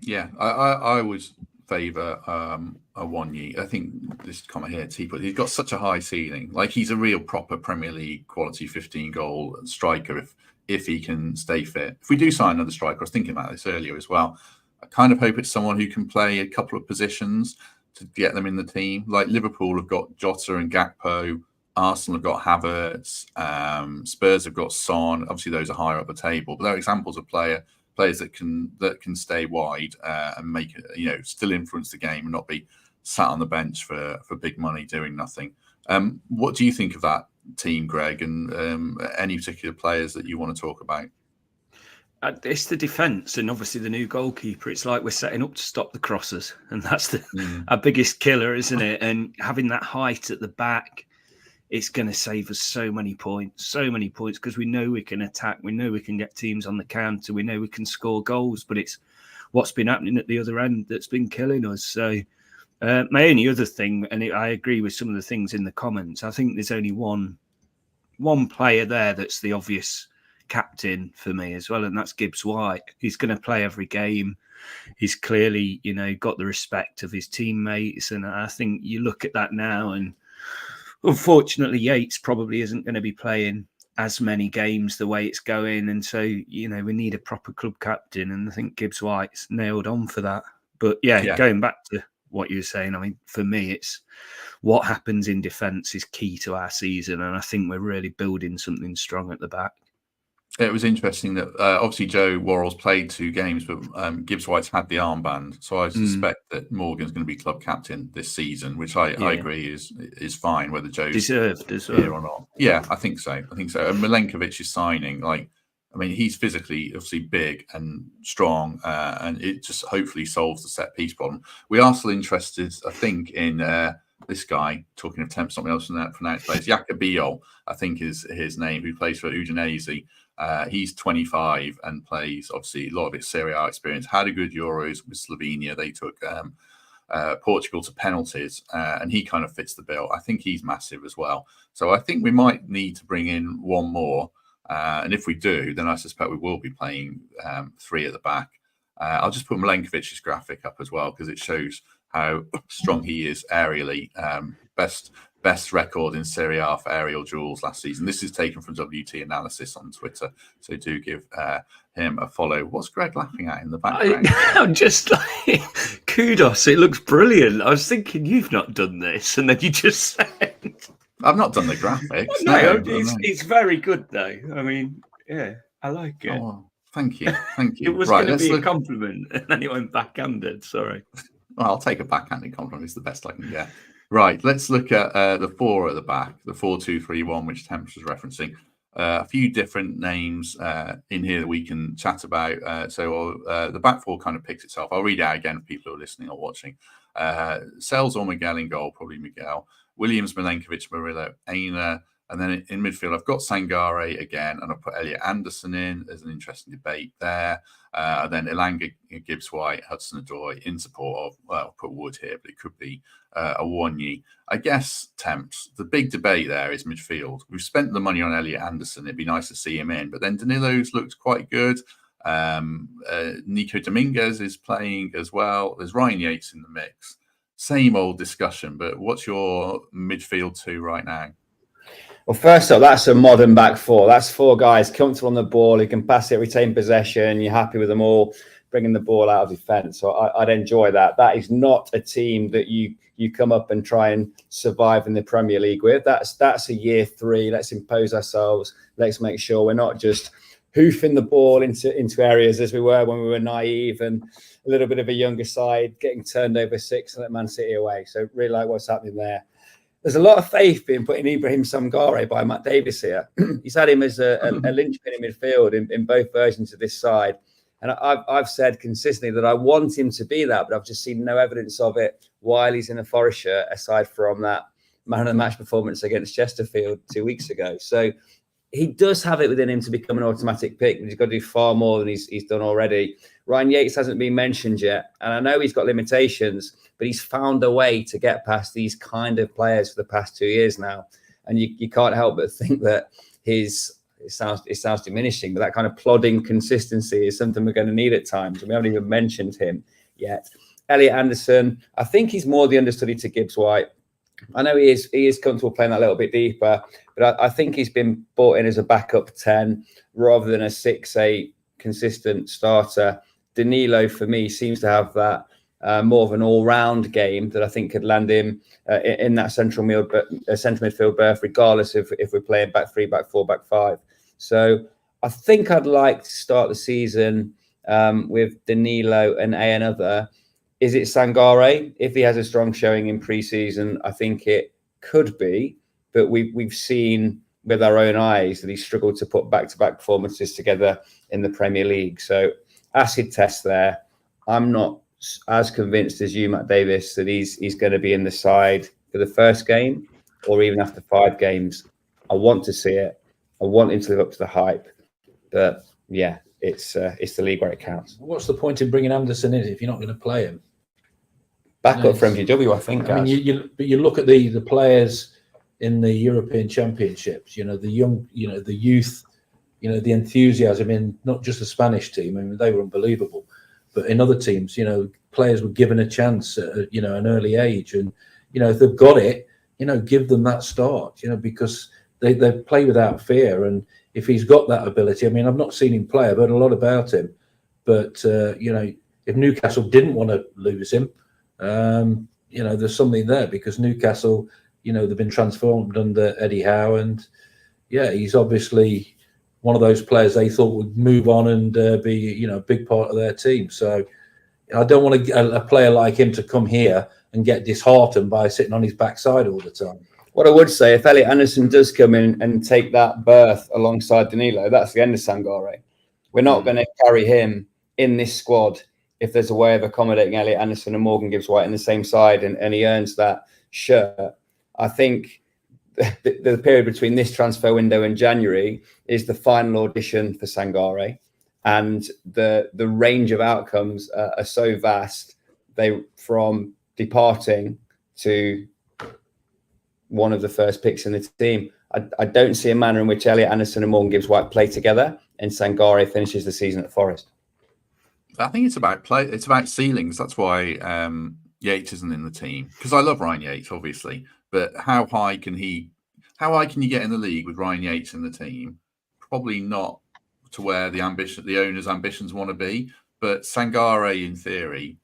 Yeah, I always favour Awoniyi. I think this comment here, Teapot, he's got such a high ceiling. Like, he's a real proper Premier League quality 15-goal striker if he can stay fit. If we do sign another striker, I was thinking about this earlier as well, I kind of hope it's someone who can play a couple of positions to get them in the team. Like, Liverpool have got Jota and Gakpo, Arsenal have got Havertz, Spurs have got Son. Obviously, those are higher up the table, but they're examples of players that can stay wide and make it, still influence the game and not be sat on the bench for big money doing nothing. What do you think of that team, Greg, and any particular players that you want to talk about? It's the defence and obviously the new goalkeeper. It's like we're setting up to stop the crosses, and that's our biggest killer, isn't it? And having that height at the back, it's going to save us so many points, because we know we can attack, we know we can get teams on the counter, we know we can score goals, but it's what's been happening at the other end that's been killing us. So my only other thing, and I agree with some of the things in the comments, I think there's only one player there that's the obvious captain for me as well, and that's Gibbs White. He's going to play every game. He's clearly, got the respect of his teammates, and I think you look at that now, and unfortunately, Yates probably isn't going to be playing as many games the way it's going. And so, we need a proper club captain. And I think Gibbs White's nailed on for that. But going back to what you were saying, I mean, for me, it's what happens in defence is key to our season. And I think we're really building something strong at the back. It was interesting that obviously Joe Worrell's played 2 games, but Gibbs White's had the armband. So I suspect that Morgan's going to be club captain this season, which I agree is fine, whether Joe's deserved as well here or not. Yeah, I think so. And Milenkovic is signing. He's physically obviously big and strong, and it just hopefully solves the set piece problem. We are still interested, I think, in this guy, talking of temps, something else than that pronounced place, Jakobio, I think is his name, who plays for Udinese. He's 25 and plays, obviously, a lot of his Serie A experience. Had a good Euros with Slovenia. They took Portugal to penalties, and he kind of fits the bill. I think he's massive as well. So I think we might need to bring in one more. And if we do, then I suspect we will be playing 3 at the back. I'll just put Milenkovic's graphic up as well, because it shows how strong he is aerially. Best record in Serie A for aerial duels last season. This is taken from WT Analysis on Twitter, so do give him a follow. What's Greg laughing at in the background? I'm just like, kudos, it looks brilliant. I was thinking you've not done this, and then you just said... I've not done the graphics. No, it's very good though. I mean, yeah, I like it. Oh, thank you. It was going to be a compliment, and then it went backhanded. Sorry. Well, I'll take a backhanded compliment. It's the best I can get. Right, let's look at the 4 at the back, the 4-2-3-1, which Temps was referencing. A few different names in here that we can chat about. So the back 4 kind of picks itself. I'll read it out again for people who are listening or watching. Sells or Miguel in goal, probably Miguel. Williams, Milenkovic, Murillo, Aina. And then in midfield, I've got Sangare again, and I'll put Elliot Anderson in. There's an interesting debate there. And then Elanga, Gibbs White, Hudson-Odoi in support of, well, I'll put Wood here, but it could be Awoniyi. I guess, Temps, the big debate there is midfield. We've spent the money on Elliot Anderson. It'd be nice to see him in. But then Danilo's looked quite good. Nico Dominguez is playing as well. There's Ryan Yates in the mix. Same old discussion, but what's your midfield 2 right now? Well, first up, that's a modern back 4. That's 4 guys comfortable on the ball, who can pass it, retain possession. You're happy with them all. bringing the ball out of defence. So I'd enjoy that. That is not a team that you come up and try and survive in the Premier League with. That's a year 3. Let's impose ourselves. Let's make sure we're not just hoofing the ball into areas as we were when we were naive and a little bit of a younger side, getting turned over 6 and let Man City away. So really like what's happening there. There's a lot of faith being put in Ibrahim Sangare by Matt Davies here. He's had him as a linchpin in midfield in both versions of this side. And I've said consistently that I want him to be that, but I've just seen no evidence of it while he's in a Forest shirt, aside from that man of the match performance against Chesterfield 2 weeks ago. So he does have it within him to become an automatic pick, but he's got to do far more than he's done already. Ryan Yates hasn't been mentioned yet, and I know he's got limitations, but he's found a way to get past these kind of players for the past 2 years now. And you can't help but think that it sounds diminishing, but that kind of plodding consistency is something we're going to need at times. And we haven't even mentioned him yet. Elliot Anderson, I think he's more the understudy to Gibbs White. I know he is comfortable playing that little bit deeper, but I think he's been brought in as a backup 10 rather than a 6-8 consistent starter. Danilo, for me, seems to have that more of an all-round game that I think could land him in that central midfield berth, regardless if we're playing back 3, back 4, back 5. So I think I'd like to start the season with Danilo and another. Is it Sangare? If he has a strong showing in pre-season, I think it could be. But we've seen with our own eyes that he struggled to put back-to-back performances together in the Premier League. So acid test there. I'm not as convinced as you, Matt Davies, that he's going to be in the side for the first game or even after 5 games. I want to see it. I want him to live up to the hype. But yeah, it's the league where it counts. What's the point in bringing Anderson in if you're not going to play him? Backup for MGW, I think. I mean, but you look at the players in the European Championships. The young, the youth, the enthusiasm in not just the Spanish team. I mean, they were unbelievable, but in other teams, players were given a chance at an early age, and if they've got it, give them that start. Because they play without fear, and if he's got that ability, I mean, I've not seen him play. I've heard a lot about him, but if Newcastle didn't want to lose him, there's something there, because Newcastle, they've been transformed under Eddie Howe, and he's obviously one of those players they thought would move on and be a big part of their team. So I don't want a player like him to come here and get disheartened by sitting on his backside all the time. What I would say, if Elliot Anderson does come in and take that berth alongside Danilo, that's the end of Sangare. We're not going to carry him in this squad if there's a way of accommodating Elliot Anderson and Morgan Gibbs White in the same side and he earns that shirt. I think the period between this transfer window and January is the final audition for Sangare, and the range of outcomes are so vast. They from departing to one of the first picks in the team. I don't see a manner in which Elliot Anderson and Morgan Gibbs White play together and Sangare finishes the season at Forest. I think it's about play. It's about ceilings. That's why Yates isn't in the team, because I love Ryan Yates, obviously. But how high can you get in the league with Ryan Yates in the team? Probably not to where the owner's ambitions want to be. But Sangare, in theory,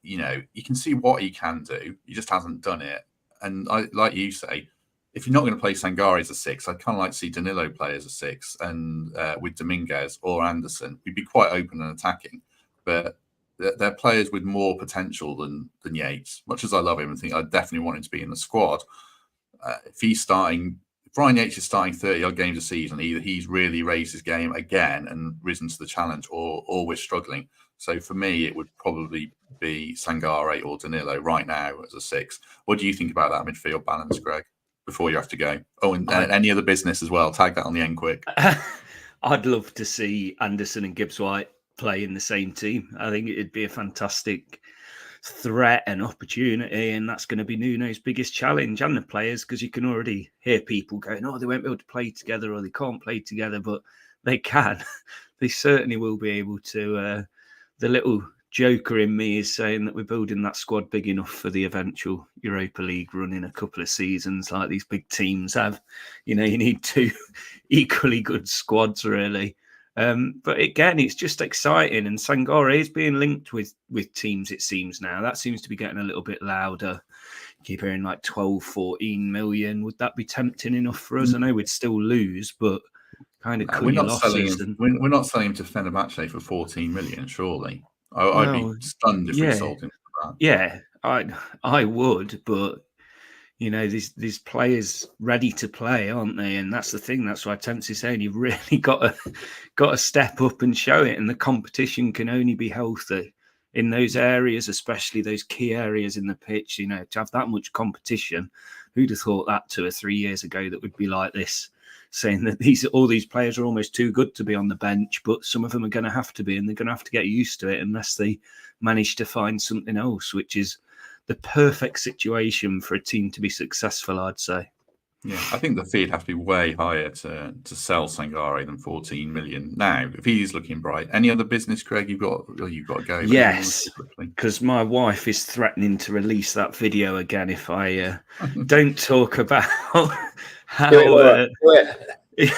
you can see what he can do. He just hasn't done it. And like you say, if you're not going to play Sangare as a 6, I'd kind of like to see Danilo play as a 6, and with Dominguez or Anderson, we'd be quite open and attacking. But they're players with more potential than Yates. Much as I love him and think I definitely want him to be in the squad, if Ryan Yates is starting 30-odd games a season, either he's really raised his game again and risen to the challenge, or we're struggling. So for me, it would probably be Sangare or Danilo right now as a 6. What do you think about that midfield balance, Greg, before you have to go? Oh, and any other business as well. Tag that on the end quick. I'd love to see Anderson and Gibbs White play in the same team. I think it'd be a fantastic threat and opportunity, and that's going to be Nuno's biggest challenge and the players, because you can already hear people going, they won't be able to play together, or they can't play together, but they can. They certainly will be able to. The little joker in me is saying that we're building that squad big enough for the eventual Europa League run in a couple of seasons, like these big teams have. You need 2 equally good squads, really. But again, it's just exciting, and Sangare is being linked with teams, it seems now. That seems to be getting a little bit louder. Keep hearing like 12, 14 million. Would that be tempting enough for us? I know we'd still lose, but kind of cut we're your not selling losses. him. We're not selling him to Fenerbahce for 14 million, surely. I'd be stunned if we sold him for that. Yeah, I would, but you know, these players ready to play, aren't they? And that's the thing. That's why Tempsy's saying you've really got to step up and show it. And the competition can only be healthy in those areas, especially those key areas in the pitch. You know, to have that much competition, who'd have thought that 2 or 3 years ago that would be like this, saying that all these players are almost too good to be on the bench, but some of them are going to have to be, and they're going to have to get used to it unless they manage to find something else, which is the perfect situation for a team to be successful, I'd say. Yeah, I think the fee would have to be way higher to sell Sangare than 14 million. Now, if he's looking bright, any other business, Craig, you've got to go? Yes, because my wife is threatening to release that video again if I don't talk about how.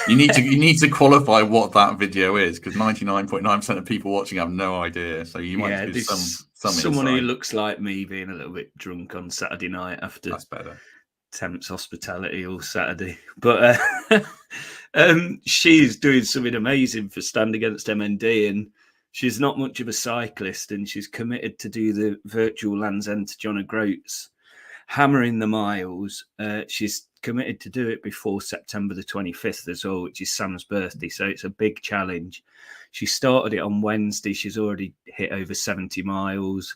You need to qualify what that video is, because 99.9% of people watching have no idea. So you might do someone who looks like me being a little bit drunk on Saturday night after that's better. Temps hospitality all Saturday, but she's doing something amazing for Stand Against MND, and she's not much of a cyclist, and she's committed to do the virtual Land's End to John O'Groats, hammering the miles. She's committed to do it before September the 25th as well, which is Sam's birthday. So it's a big challenge. She started it on Wednesday. She's already hit over 70 miles.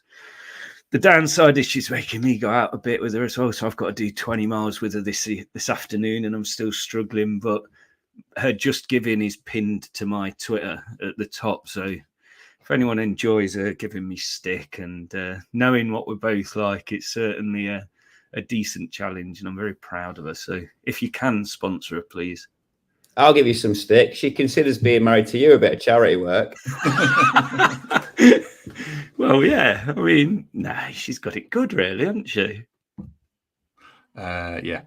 The downside is she's making me go out a bit with her as well. So I've got to do 20 miles with her this afternoon, and I'm still struggling. But her Just Giving is pinned to my Twitter at the top. So if anyone enjoys her giving me stick and knowing what we're both like, it's certainly a decent challenge, and I'm very proud of her. So if you can sponsor her, please. I'll give you some stick. She considers being married to you a bit of charity work. Well, yeah. I mean, she's got it good, really, hasn't she? Yeah.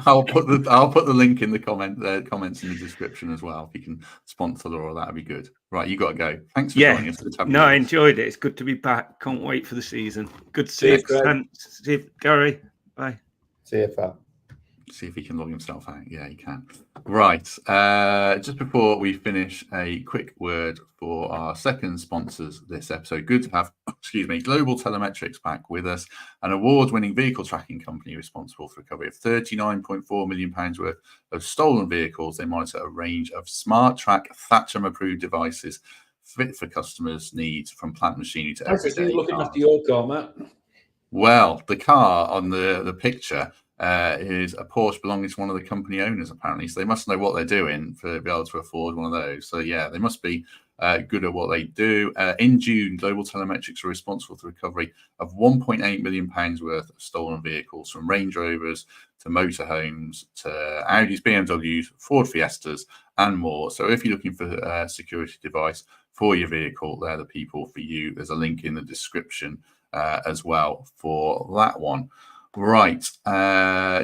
I'll put the link in the comments in the description as well. If you can sponsor her, that'd be good. Right, you got to go. Thanks for joining us. No, I enjoyed it. It's good to be back. Can't wait for the season. Good to see you. Thanks, Garry. Bye. See you, pal. See if he can log himself out. Yeah, he can. Right. Just before we finish, a quick word for our second sponsors this episode. Good to have, Global Telemetrics back with us, an award-winning vehicle tracking company responsible for recovery of £39.4 million worth of stolen vehicles. They monitor a range of smart track Thatcham-approved devices fit for customers' needs, from plant machinery to everyday cars. Looking after your car, Matt. Well, the car on the picture is a Porsche belonging to one of the company owners, apparently. So they must know what they're doing to be able to afford one of those. So, yeah, they must be good at what they do. In June, Global Telemetrics were responsible for the recovery of £1.8 million worth of stolen vehicles, from Range Rovers to motorhomes to Audis, BMWs, Ford Fiestas, and more. So if you're looking for a security device for your vehicle, they're the people for you. There's a link in the description as well for that one. Right.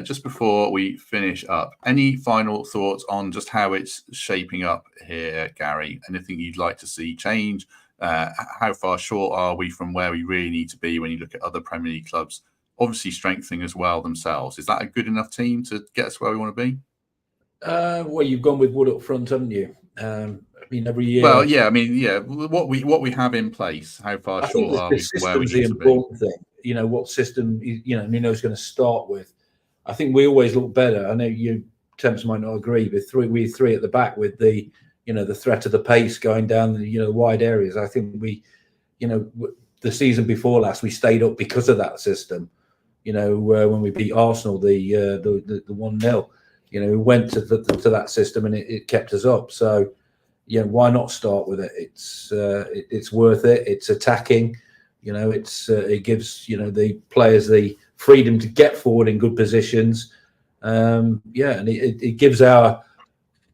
Just before we finish up, any final thoughts on just how it's shaping up here, Garry? Anything you'd like to see change? How far short are we from where we really need to be when you look at other Premier League clubs, obviously strengthening as well themselves? Is that a good enough team to get us where we want to be? Well, you've gone with Wood up front, haven't you? I mean, every year. Well, yeah. I mean, yeah. What we have in place. How far short are we from where we need to be? Thing. You know, what system Nuno's going to start with. I think we always look better. I know you Temps might not agree, but we three at the back with the the threat of the pace going down the wide areas. I think we, the season before last, we stayed up because of that system. When we beat Arsenal the 1-0, we went to that system and it kept us up. So why not start with it? It's worth it. It's attacking. It gives the players the freedom to get forward in good positions. And it gives our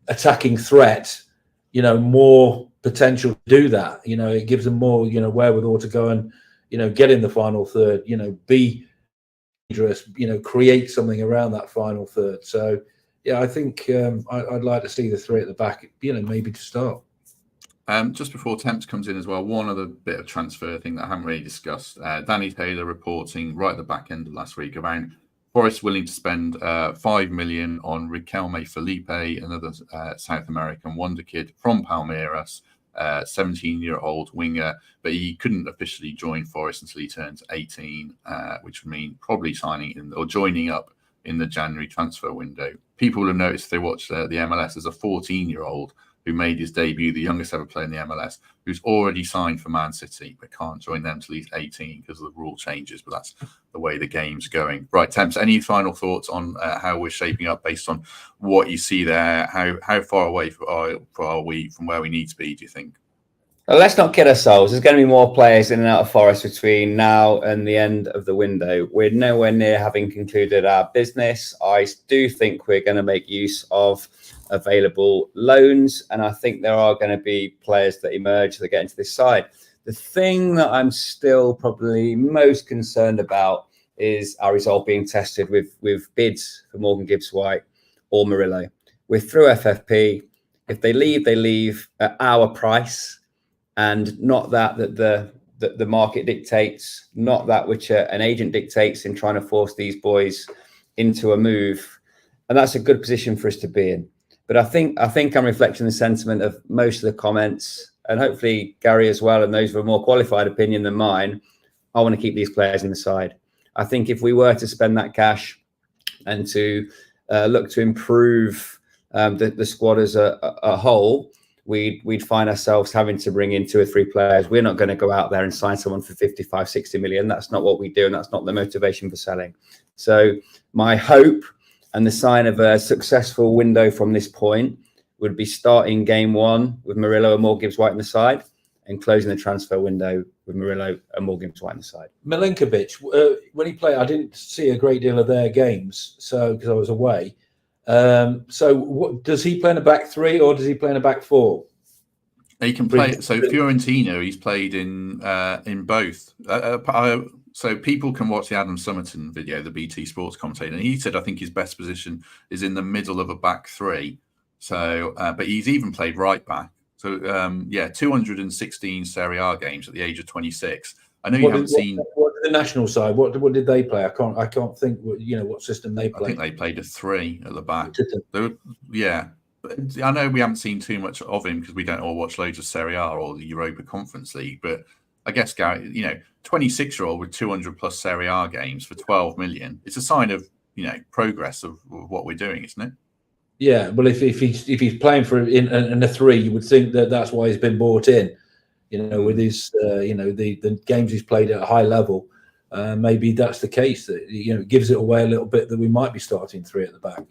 attacking threat, more potential to do that. It gives them more, wherewithal to go and, get in the final third. Be dangerous. Create something around that final third. So, yeah, I think I'd like to see the three at the back. Maybe to start. Just before Temps comes in as well, one other bit of transfer thing that I haven't really discussed. Danny Taylor reporting right at the back end of last week about Forest willing to spend 5 million on Riquelme Felipe, another South American wonder kid from Palmeiras, 17-year-old winger, but he couldn't officially join Forest until he turns 18, which would mean probably signing in or joining up in the January transfer window. People will have noticed if they watch the MLS, there's a 14-year-old who made his debut, the youngest ever player in the MLS, who's already signed for Man City, but can't join them until he's 18 because of the rule changes. But that's the way the game's going. Right, Temps, any final thoughts on how we're shaping up based on what you see there? How far away are we from where we need to be, do you think? Well, let's not kid ourselves. There's going to be more players in and out of Forest between now and the end of the window. We're nowhere near having concluded our business. I do think we're going to make use of available loans, and I think there are going to be players that emerge that get into this side. The thing that I'm still probably most concerned about is our resolve being tested with bids for Morgan Gibbs-White or Murillo. We're through FFP. If they leave, they leave at our price, and not that the market dictates, not that which an agent dictates in trying to force these boys into a move. And that's a good position for us to be in. But I think I'm reflecting the sentiment of most of the comments, and hopefully Garry as well, and those with a more qualified opinion than mine. I want to keep these players in the side. I think if we were to spend that cash and to look to improve the squad as a whole, we'd find ourselves having to bring in 2 or 3 players. We're not going to go out there and sign someone for 55, 60 million. That's not what we do, and that's not the motivation for selling. So my hope and the sign of a successful window from this point would be starting game 1 with Murillo and Morgan Gibbs-White on the side, and closing the transfer window with Murillo and Morgan Gibbs-White on the side. Milenkovic, when he played, I didn't see a great deal of their games, so because I was away. So what does he play in a back 3 or does he play in a back 4? He can play. So Fiorentina, he's played in both. So people can watch the Adam Summerton video, the BT Sports commentator, and he said I think his best position is in the middle of a back 3. So, but he's even played right back. So 216 Serie A games at the age of 26. I know you haven't seen. What did the national side? What did they play? I can't think. What system they played. I think they played a 3 at the back. But I know we haven't seen too much of him because we don't all watch loads of Serie A or the Europa Conference League. But I guess, Garry, 26-year-old with 200 plus Serie A games for 12 million. It's a sign of progress of what we're doing, isn't it? Yeah, well, if he's playing for in a 3, you would think that's why he's been bought in. With his the games he's played at a high level, maybe that's the case. That it gives it away a little bit that we might be starting 3 at the back.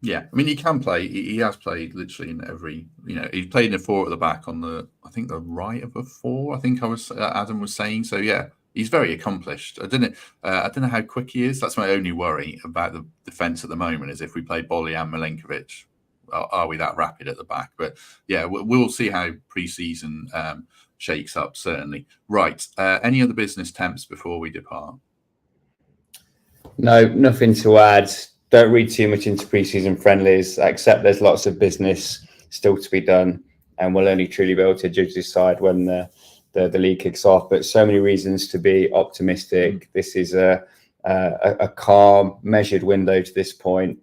Yeah, I mean he can play. He has played literally in every. He's played in a 4 at the back on the right of a 4. I think Adam was saying. So yeah, he's very accomplished. I don't know how quick he is. That's my only worry about the defence at the moment. Is if we play Bolly and Milenkovic, are we that rapid at the back? But yeah, we'll see how pre-season shakes up. Certainly. Right. Any other business, Temps, before we depart? No, nothing to add. Don't read too much into pre-season friendlies, except there's lots of business still to be done, and we'll only truly be able to judge this side when the league kicks off. But so many reasons to be optimistic. This is a calm, measured window to this point.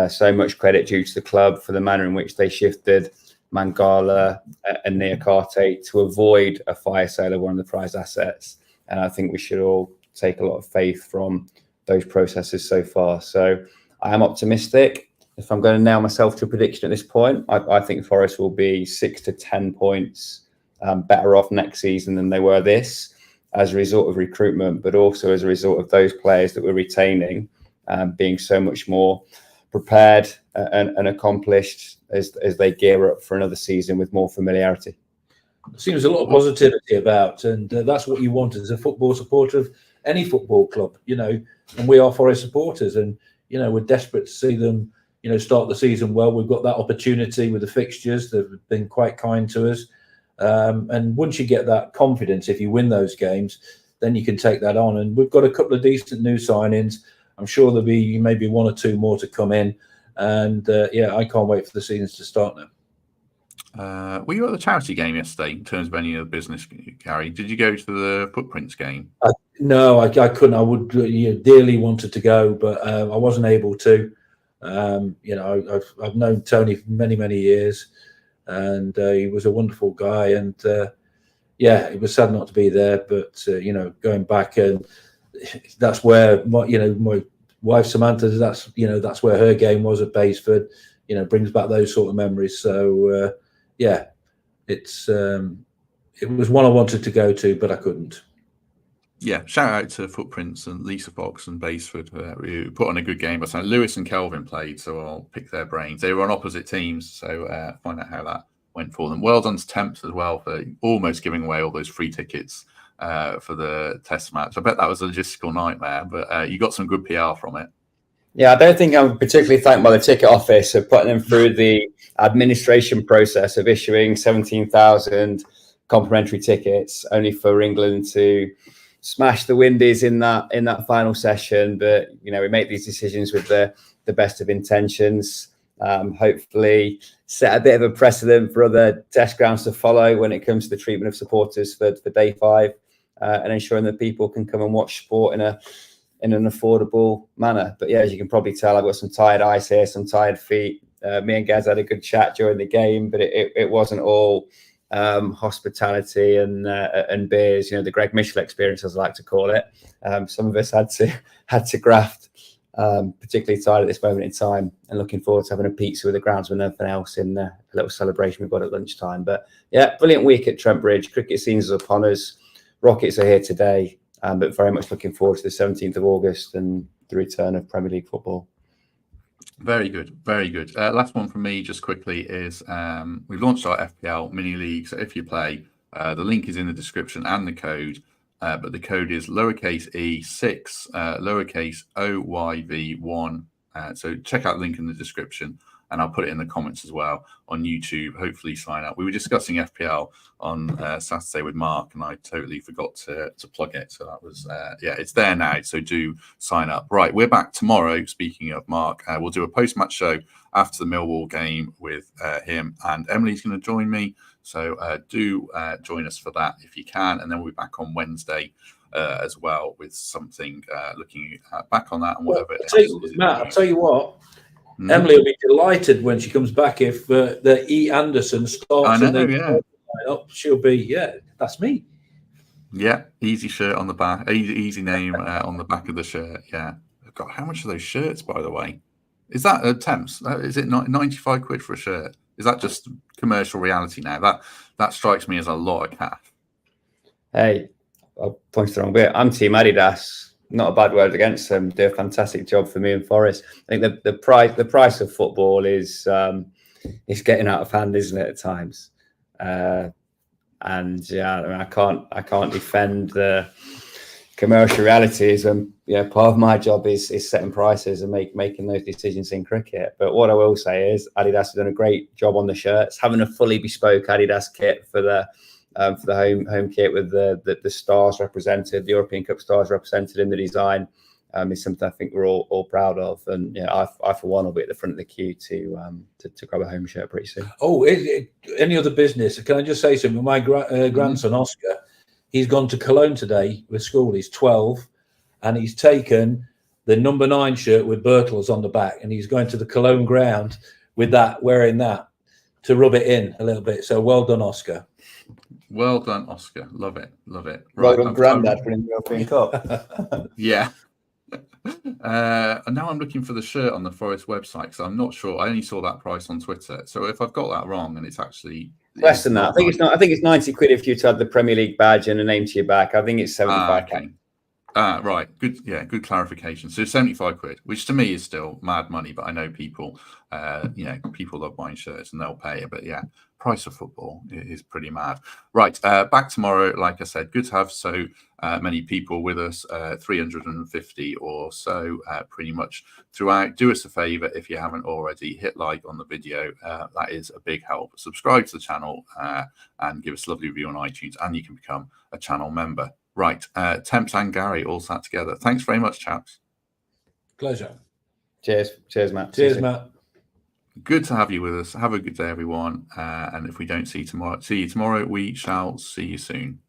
So much credit due to the club for the manner in which they shifted Mangala and Niakate to avoid a fire sale of one of the prized assets. And I think we should all take a lot of faith from those processes so far. So I am optimistic. If I'm going to nail myself to a prediction at this point, I think Forest will be 6 to 10 points better off next season than they were this, as a result of recruitment, but also as a result of those players that we're retaining being so much more prepared and accomplished as they gear up for another season with more familiarity. It seems a lot of positivity about, and that's what you want as a football supporter of any football club, and we are Forest supporters, and we're desperate to see them start the season well. We've got that opportunity with the fixtures. They've been quite kind to us, and once you get that confidence, if you win those games, then you can take that on. And we've got a couple of decent new signings. I'm sure there'll be maybe 1 or 2 more to come in, and I can't wait for the seasons to start now. Were you at the charity game yesterday in terms of any other business, Garry? Did you go to the Footprints game? No, I couldn't. I would dearly wanted to go, but I wasn't able to. I've known Tony for many, many years, and he was a wonderful guy. And it was sad not to be there, but going back, and that's where my wife Samantha, that's where her game was at Basford. Brings back those sort of memories. So it was one I wanted to go to, but I couldn't. Yeah, shout out to Footprints and Lisa Fox and Basford, who put on a good game. But Lewis and Kelvin played, so I'll pick their brains. They were on opposite teams, so find out how that went for them. Well done to Temps as well for almost giving away all those free tickets for the test match. I bet that was a logistical nightmare, but you got some good PR from it. Yeah, I don't think I'm particularly thanked by the ticket office for putting them through the administration process of issuing 17,000 complimentary tickets, only for England to smash the Windies in that final session. But we make these decisions with the best of intentions. Hopefully, set a bit of a precedent for other test grounds to follow when it comes to the treatment of supporters for day 5, and ensuring that people can come and watch sport in an affordable manner. But yeah, as you can probably tell, I've got some tired eyes here, some tired feet. Me and Gaz had a good chat during the game, but it wasn't all hospitality and beers. The Greg Mitchell experience, as I like to call it. Some of us had to graft. Particularly tired at this moment in time, and looking forward to having a pizza with the groundsman and everything else in a little celebration we've got at lunchtime. But yeah, brilliant week at Trent Bridge. Cricket season is upon us. Rockets are here today, but very much looking forward to the 17th of August and the return of Premier League football. Very good, very good. Last one from me, just quickly, is we've launched our FPL mini league. So if you play, the link is in the description and the code. But the code is lowercase e6, lowercase oyv1. So check out the link in the description, and I'll put it in the comments as well on YouTube. Hopefully sign up. We were discussing FPL on Saturday with Mark, and I totally forgot to plug it. So that was, it's there now. So do sign up. Right, we're back tomorrow. Speaking of Mark, we'll do a post-match show after the Millwall game with him, and Emily's going to join me. So do join us for that if you can. And then we'll be back on Wednesday as well with something looking back on that and whatever it is. Matt, I'll tell you what. Emily will be delighted when she comes back if the E. Anderson starts. I know, up. She'll be, that's me. Yeah, easy shirt on the back. Easy name on the back of the shirt. Yeah. God, how much are those shirts, by the way? Is that Temps? Is it 95 quid for a shirt? Is that just commercial reality now? That strikes me as a lot of cash. Hey, I'll point the wrong bit. I'm Team Adidas. Not a bad word against them. Do a fantastic job for me and Forest. I think the price of football is getting out of hand, isn't it, at times? And yeah, I can't defend the commercial realities, and part of my job is setting prices and making those decisions in cricket. But what I will say is Adidas has done a great job on the shirts, having a fully bespoke Adidas kit for the home kit with the stars represented, the European Cup stars represented in the design, is something I think we're all proud of. And I for one will be at the front of the queue to grab a home shirt pretty soon. Oh, any other business? Can I just say something? My grandson Oscar, he's gone to Cologne today with school. He's 12, and he's taken the number 9 shirt with Birtles on the back, and he's going to the Cologne ground with that, wearing that to rub it in a little bit. So well done, Oscar. Well done, Oscar. Love it. Love it. Right, well done, Grandad, winning the European Cup. Yeah. And now I'm looking for the shirt on the Forest website because I'm not sure. I only saw that price on Twitter. So if I've got that wrong, and it's actually less than that, I think it's 90 quid if you had the Premier League badge and a name to your back. I think it's 75. Okay. Right. Good. Yeah. Good clarification. So 75 quid, which to me is still mad money, but I know people, people love buying shirts and they'll pay it. But yeah, price of football is pretty mad. Right. Back tomorrow. Like I said, good to have so many people with us, 350 or so, pretty much throughout. Do us a favor if you haven't already, hit like on the video. That is a big help. Subscribe to the channel and give us a lovely review on iTunes, and you can become a channel member. Right, Temps and Garry all sat together. Thanks very much, chaps. Pleasure. Cheers, Matt. Cheers, Matt. Good to have you with us. Have a good day, everyone. And if we don't see you tomorrow, we shall see you soon.